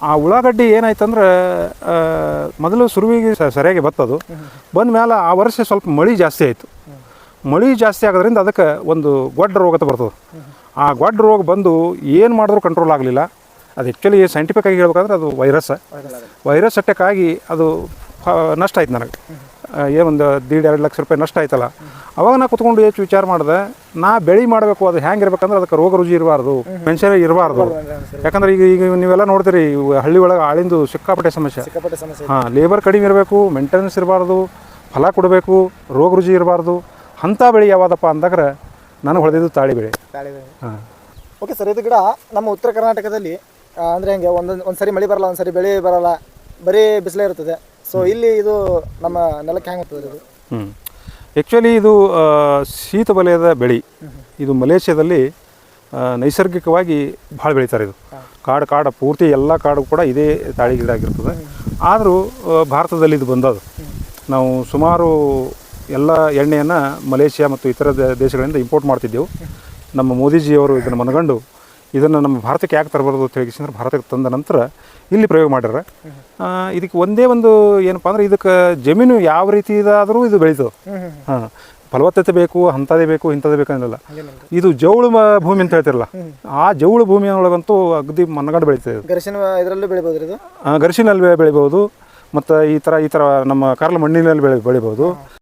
ಆ ಉಳ್ಳಾಗಡ್ಡಿ ಏನಾಯ್ತಂದ್ರೆ ಮೊದಲು ಸುರುವಿಗೆ ಸರಿಯಾಗಿ ಬತ್ತದು ಬಂದ ಮೇಲೆ ಆ ವರ್ಷ ಸ್ವಲ್ಪ ಮಳೆ ಜಾಸ್ತಿ ಆಯಿತು. ಮಳೆ ಜಾಸ್ತಿ ಆಗೋದ್ರಿಂದ ಅದಕ್ಕೆ ಒಂದು ಗೊಡ್ಡ ರೋಗ ಬರ್ತದೆ. ಆ ಗೊಡ್ಡ ರೋಗ ಬಂದು ಏನು ಮಾಡಿದ್ರೂ ಕಂಟ್ರೋಲ್ ಆಗಲಿಲ್ಲ. ಅದು ಆ್ಯಕ್ಚುಲಿ ಸೈಂಟಿಫಿಕ್ ಆಗಿ ಹೇಳ್ಬೇಕಂದ್ರೆ ಅದು ವೈರಸ್ ಅಟ್ಯಾಕ್ ಆಗಿ ಅದು ನಷ್ಟ ಆಯ್ತು ನನಗೆ. ಏನೊಂದು 1.5-2 ಲಕ್ಷ ರೂಪಾಯಿ ನಷ್ಟ ಆಯ್ತಲ್ಲ. ಅವಾಗ ನಾ ಕುತ್ಕೊಂಡು ಹೆಚ್ಚು ವಿಚಾರ ಮಾಡಿದೆ, ನಾ ಬೆಳೆ ಮಾಡಬೇಕು, ಅದು ಹೆಂಗೆ ಇರ್ಬೇಕಂದ್ರೆ ಅದಕ್ಕೆ ರೋಗ ರುಜಿ ಇರಬಾರ್ದು, ಮೆಣಸಿನ ಇರಬಾರ್ದು. ಯಾಕಂದ್ರೆ ಈಗ ನೀವೆಲ್ಲ ನೋಡ್ತೀರಿ ಹಳ್ಳಿ ಒಳಗೆ ಆಳಿಂದು ಸಿಕ್ಕಾಪಟ್ಟೆ ಸಮಸ್ಯೆ. ಹಾಂ, ಲೇಬರ್ ಕಡಿಮೆ ಇರಬೇಕು, ಮೇಂಟೆನೆನ್ಸ್ ಇರಬಾರ್ದು, ಫಲ ಕೊಡಬೇಕು, ರೋಗ ರುಜಿ ಇರಬಾರ್ದು. ಅಂಥ ಬೆಳೆ ಯಾವುದಪ್ಪ ಅಂದಾಗ ನನಗೆ ಹೊಳೆದಿದ್ದು ತಾಳಿ ಬೆಳೆ. ಹಾಂ, ಓಕೆ ಸರ್. ಇದು ಗಿಡ ನಮ್ಮ ಉತ್ತರ ಕರ್ನಾಟಕದಲ್ಲಿ ಅಂದರೆ ಹೆಂಗೆ ಒಂದು ಸರಿ ಮಳೆ ಬರಲ್ಲ, ಒಂದು ಸರಿ ಬೆಳೆ ಬರಲ್ಲ, ಬರೀ ಬಿಸಿಲೇ ಇರ್ತದೆ. ಸೊ ಇಲ್ಲಿ ಇದು ನಮ್ಮ ನೆಲಕ್ಕೆ ಹೆಂಗೆ ಹೋಗ್ತದೆ ಇದು? ಆ್ಯಕ್ಚುಲಿ ಇದು ಶೀತ ವಲಯದ ಬೆಳೆ. ಇದು ಮಲೇಷ್ಯಾದಲ್ಲಿ ನೈಸರ್ಗಿಕವಾಗಿ ಭಾಳ ಬೆಳೀತಾರೆ. ಇದು ಕಾಡು ಪೂರ್ತಿ ಎಲ್ಲ ಕಾಡು ಕೂಡ ಇದೇ ತಾಳಿ ಗಿಡ ಆಗಿರ್ತದೆ. ಆದರೂ ಭಾರತದಲ್ಲಿ ಇದು ಬಂದದು. ನಾವು ಸುಮಾರು ಎಲ್ಲ ಎಣ್ಣೆಯನ್ನು ಮಲೇಷ್ಯಾ ಮತ್ತು ಇತರ ದೇಶಗಳಿಂದ ಇಂಪೋರ್ಟ್ ಮಾಡ್ತಿದ್ದೆವು. ನಮ್ಮ ಮೋದಿಜಿಯವರು ಇದನ್ನು ಮನಗಂಡು ಇದನ್ನು ನಮ್ಮ ಭಾರತಕ್ಕೆ ಯಾಕೆ ತರಬಾರ್ದು ಅಂತ ಹೇಳಿದ್ರೆ ಭಾರತಕ್ಕೆ ತಂದ ನಂತರ ಇಲ್ಲಿ ಪ್ರಯೋಗ ಮಾಡ್ಯಾರ. ಇದಕ್ಕೆ ಒಂದೇ ಒಂದು ಏನಪ್ಪ ಅಂದ್ರೆ ಇದಕ್ಕೆ ಜಮೀನು ಯಾವ ರೀತಿ ಇದಾದರೂ ಇದು ಬೆಳೀತದೆ. ಹಾಂ, ಫಲವತ್ತತೆ ಬೇಕು, ಅಂಥದ್ದೇ ಬೇಕು, ಇಂಥದ್ದೇ ಬೇಕು ಅನ್ನಲ್ಲ. ಇದು ಜೌಳು ಭೂಮಿ ಅಂತ ಹೇಳ್ತಿರಲ್ಲ, ಆ ಜೌಳು ಭೂಮಿಯೊಳಗಂತೂ ಅಗದಿ ಮನಗಂಡು ಬೆಳೀತದೆ. ಇದರಲ್ಲೂ ಬೆಳಿಬೋದು ಇದು. ಗರಿಶಿನಲ್ಲಿ ಬೆಳಿಬೋದು, ಮತ್ತು ಈ ಥರ ನಮ್ಮ ಕರ್ಲ ಮಣ್ಣಿನಲ್ಲಿ ಬೆಳಿಬೋದು.